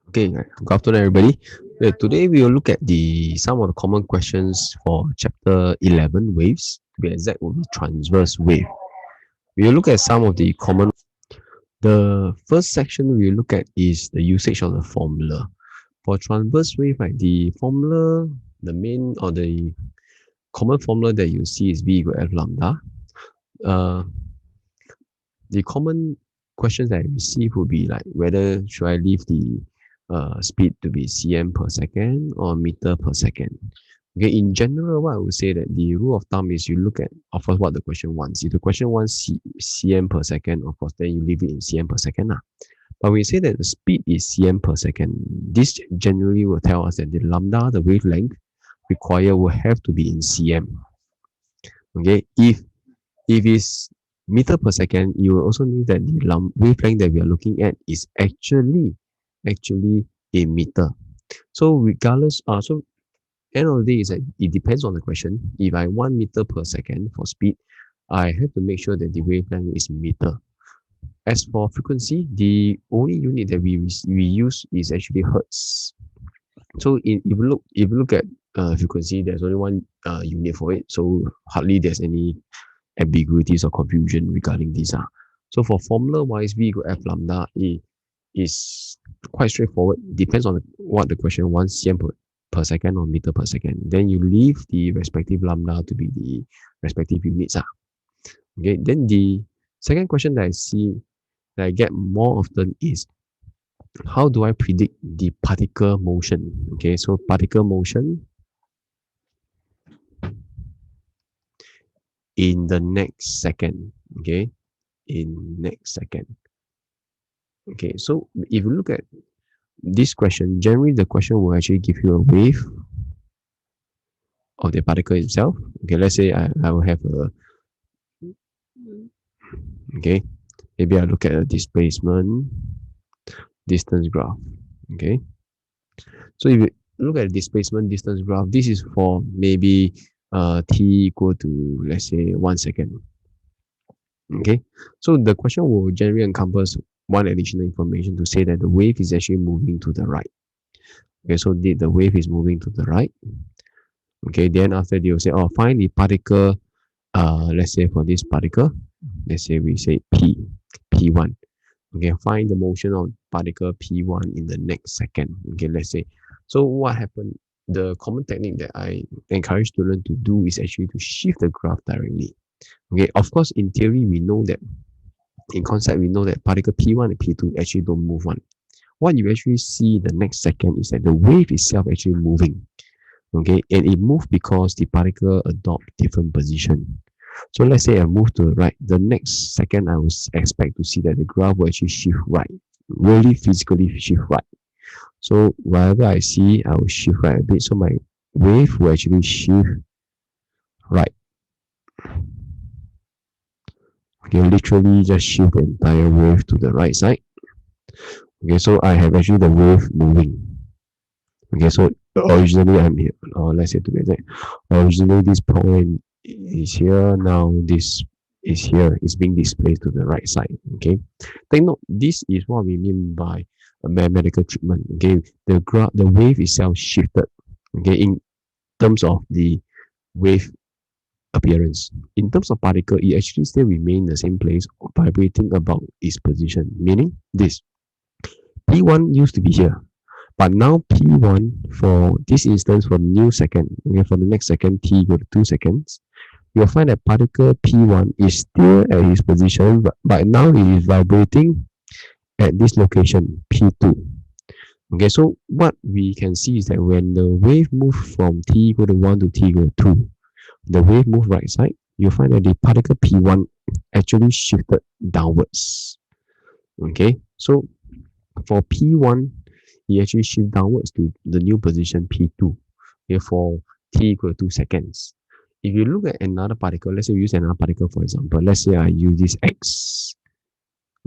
Okay, good afternoon, everybody. Today we will look at the some of the common questions for chapter 11 waves. To be exact, will be transverse wave. We will look at some of the common. The first section we will look at is the usage of the formula. For transverse wave, right, the formula, the main or the common formula that you see is V equal F lambda. Uh, the common questions that I receive would be like whether should I leave the speed to be cm per second or meter per second. Okay, in general, what I would say that the rule of thumb is you look at, of course, what the question wants. If the question wants cm per second, of course, then you leave it in cm per second. But when you say that the speed is cm per second, this generally will tell us that the lambda, the wavelength required, will have to be in cm. Okay, if it's meter per second, you will also need that the wavelength that we are looking at is actually a meter. So regardless, so end of the day is that it depends on the question. If I want meter per second for speed, I have to make sure that the wavelength is meter. As for frequency, the only unit that we use is actually hertz. So if you look at frequency, there's only one unit for it. So hardly there's any ambiguities or confusion regarding these. So for formula wise, V equal F lambda is quite straightforward. Depends on what the question wants, cm per second or meter per second. Then you leave the respective lambda to be the respective units. Okay, then the second question that I see that I get more often is how do I predict the particle motion? Okay, so particle motion in the next second. Okay, in next second. Okay, so if you look at this question, generally the question will actually give you a wave of the particle itself. Okay, let's say I will have a, okay, maybe I look at a displacement distance graph. Okay, so if you look at displacement distance graph, this is for maybe t equal to, let's say, 1 second. Okay, so the question will generally encompass one additional information to say that the wave is actually moving to the right. Okay, so the wave is moving to the right. Okay, then after they will say, oh, find the particle, let's say for this particle, let's say we say P1. Okay, find the motion of particle P1 in the next second. Okay, let's say. So what happened? The common technique that I encourage students to do is actually to shift the graph directly. Okay, of course, in theory, we know that, in concept, we know that particle P1 and P2 actually don't move one. What you actually see the next second is that the wave itself actually moving. Okay, and it moved because the particle adopt different position. So let's say I move to the right, the next second I will expect to see that the graph will actually shift right, really physically shift right. So wherever I see, I will shift right a bit. So my wave will actually shift right. Okay, literally just shift the entire wave to the right side. Okay, so I have actually the wave moving. Okay, so originally I'm here, or let's say to be exact, originally this point is here, now this is here, it's being displaced to the right side. Okay, take note, this is what we mean by a mathematical treatment. Okay, the wave itself shifted, okay, in terms of the wave appearance. In terms of particle, it actually still remain the same place, vibrating about its position, meaning this P1 used to be here, but now P1 for this instance for the new second, okay, for the next second t equal to 2 seconds, you'll find that particle P1 is still at its position, but now it is vibrating at this location P2. Okay, so what we can see is that when the wave moves from t equal to 1 to t equal to 2, the wave moves right side, you'll find that the particle P1 actually shifted downwards. Okay, so for P1, it actually shift downwards to the new position P2, okay, for t equal to 2 seconds. If you look at another particle, let's say we use another particle for example, let's say I use this X,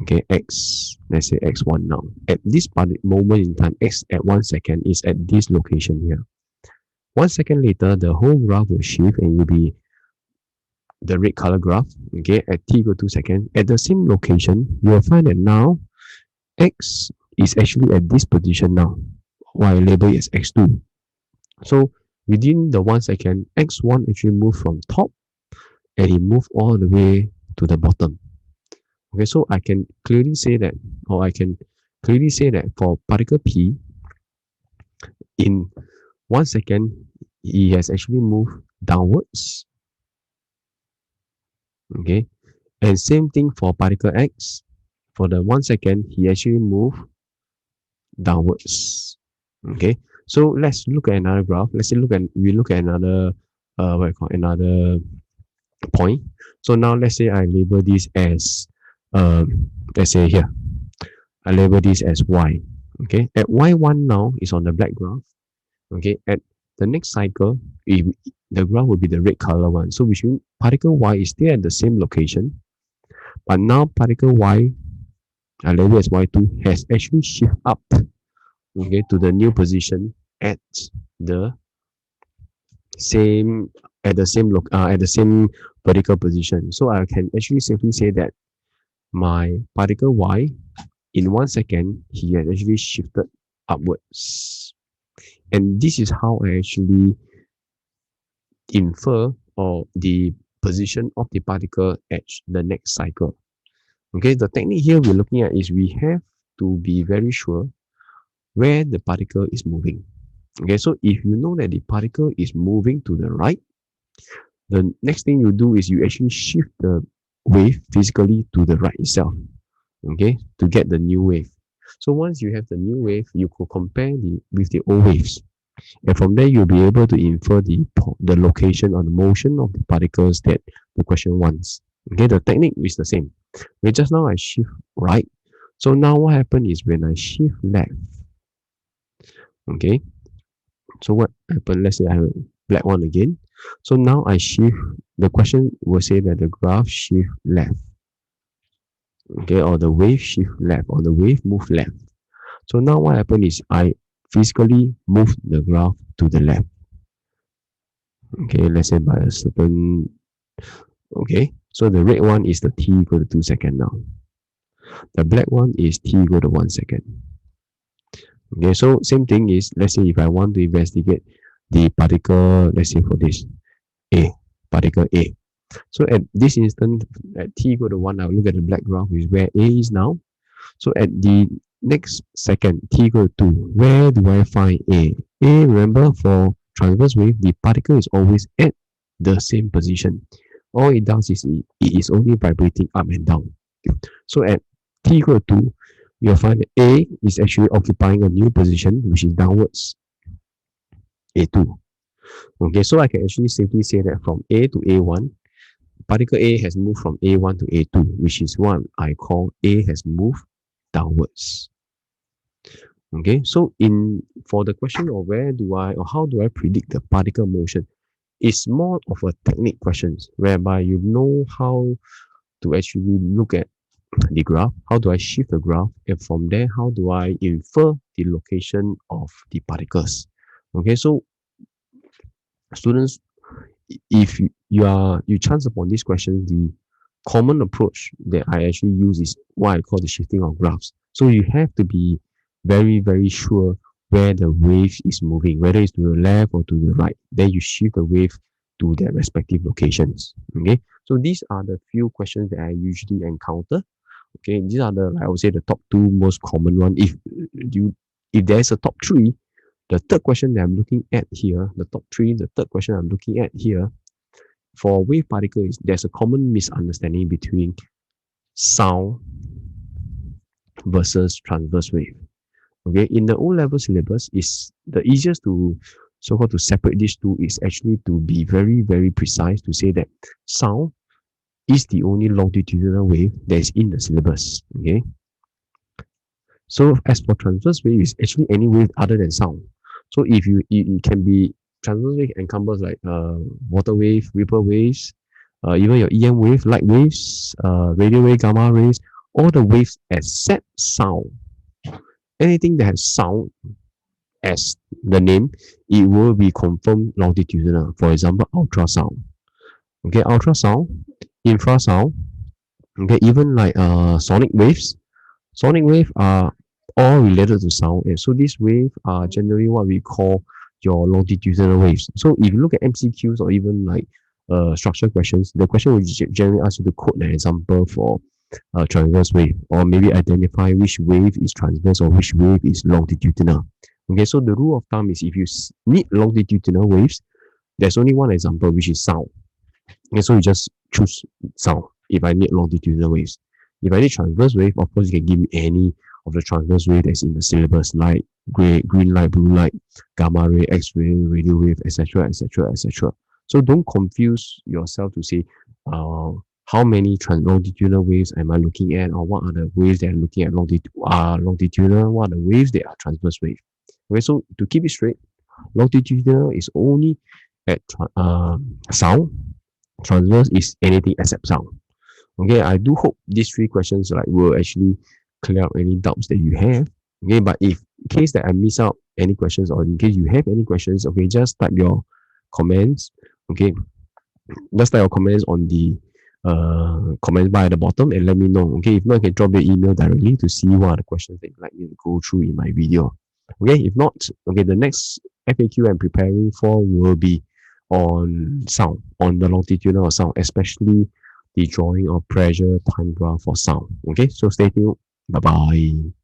okay, X, let's say X1 now. At this moment in time, X at 1 second is at this location here. 1 second later, the whole graph will shift and will be the red color graph, okay, at t equal to 2 seconds. At the same location, you will find that now X is actually at this position now, what I label it as x2. So within the 1 second, x1 actually moved from top and it moved all the way to the bottom. Okay, so I can clearly say that, or I can clearly say that for particle P, in 1 second, he has actually moved downwards. Okay, and same thing for particle X. For the 1 second, he actually moved downwards. Okay, so let's look at another graph. Let's say we look at another what I call another point. So now let's say I label this as let's say here I label this as y. Okay, at y1 now is on the black graph. Okay, at the next cycle, the graph will be the red color one. So which means particle y is still at the same location, but now particle y, I label as y2, has actually shifted up, okay, to the new position at the same at the same vertical position. So I can actually simply say that my particle y, in 1 second, he has actually shifted upwards. And this is how I actually infer or the position of the particle at the next cycle. Okay, the technique here we're looking at is we have to be very sure where the particle is moving. Okay, so if you know that the particle is moving to the right, the next thing you do is you actually shift the wave physically to the right itself, okay, to get the new wave. So once you have the new wave, you could compare with the old waves. And from there, you'll be able to infer the location or the motion of the particles that the question wants. Okay, the technique is the same. Okay, just now I shift right. So now what happened is when I shift left, okay, so what happened? Let's say I have a black one again. So now I shift, the question will say that the graph shift left. Okay, or the wave shift left, or the wave move left. So now what happened is I physically move the graph to the left. Okay, let's say by a certain, okay, so the red one is the t equal to 2 seconds now. The black one is t equal to 1 second. Okay, so same thing is, let's say if I want to investigate the particle, let's say for this A, particle A. So at this instant, at t equal to 1, I'll look at the black graph, which is where A is now. So at the next second, t equal to 2, where do I find A? A, remember, for transverse wave, the particle is always at the same position. All it does is it is only vibrating up and down. So at t equal to 2, you'll find that A is actually occupying a new position, which is downwards, A2. Okay, so I can actually simply say that from A to A1, particle A has moved from A1 to A2, which is what I call A has moved downwards. Okay, so for the question of how do I predict the particle motion, it's more of a technique questions whereby you know how to actually look at the graph, how do I shift the graph, and from there, how do I infer the location of the particles. Okay, so students, if you chance upon this question, the common approach that I actually use is what I call the shifting of graphs. So you have to be very, very sure where the wave is moving, whether it's to the left or to the right. Then you shift the wave to their respective locations. Okay, so these are the few questions that I usually encounter. Okay, these are I would say the top 2 most common one. If there's a top 3, the third question that I'm looking at here, the third question I'm looking at here for wave particle is there's a common misunderstanding between sound versus transverse wave. Okay, in the O-level syllabus, is the easiest to so-called to separate these two is actually to be very, very precise to say that sound is the only longitudinal wave that is in the syllabus. Okay, so as for transverse wave, is actually any wave other than sound. So if it can be transverse wave encompass like water wave, ripple waves, even your EM wave, light waves, radio wave, gamma rays, all the waves except sound. Anything that has sound as the name, it will be confirmed longitudinal. For example, ultrasound. Okay, ultrasound, infrasound. Okay, even like sonic waves. Sonic wave are all related to sound. And so these waves are generally what we call your longitudinal waves. So if you look at MCQs or even like structured questions, the question will generally ask you to quote an example for a transverse wave, or maybe identify which wave is transverse or which wave is longitudinal. Okay, so the rule of thumb is if you need longitudinal waves, there's only one example, which is sound. Okay, so you just choose sound if I need longitudinal waves. If I need transverse wave, of course, you can give me any of the transverse wave that's in the syllabus, like green light, blue light, gamma ray, X-ray, radio wave, etc., etc., etc. So don't confuse yourself to say, how many longitudinal waves am I looking at, or what are the waves that I'm looking at longitudinal, what are the waves that are transverse wave. Okay, so to keep it straight, longitudinal is only at sound. Transverse is anything except sound. Okay, I do hope these three questions like will actually clear up any doubts that you have. Okay, but if in case that I miss out any questions, or in case you have any questions, okay, just type your comments. Okay, just type your comments on the comment bar at the bottom and let me know. Okay, if not, you can drop your email directly to see what are the questions that you'd like me to go through in my video. Okay, if not, okay, the next FAQ I'm preparing for will be on sound, on the longitudinal sound, especially the drawing of pressure time graph for sound. Okay, so stay tuned. Bye bye.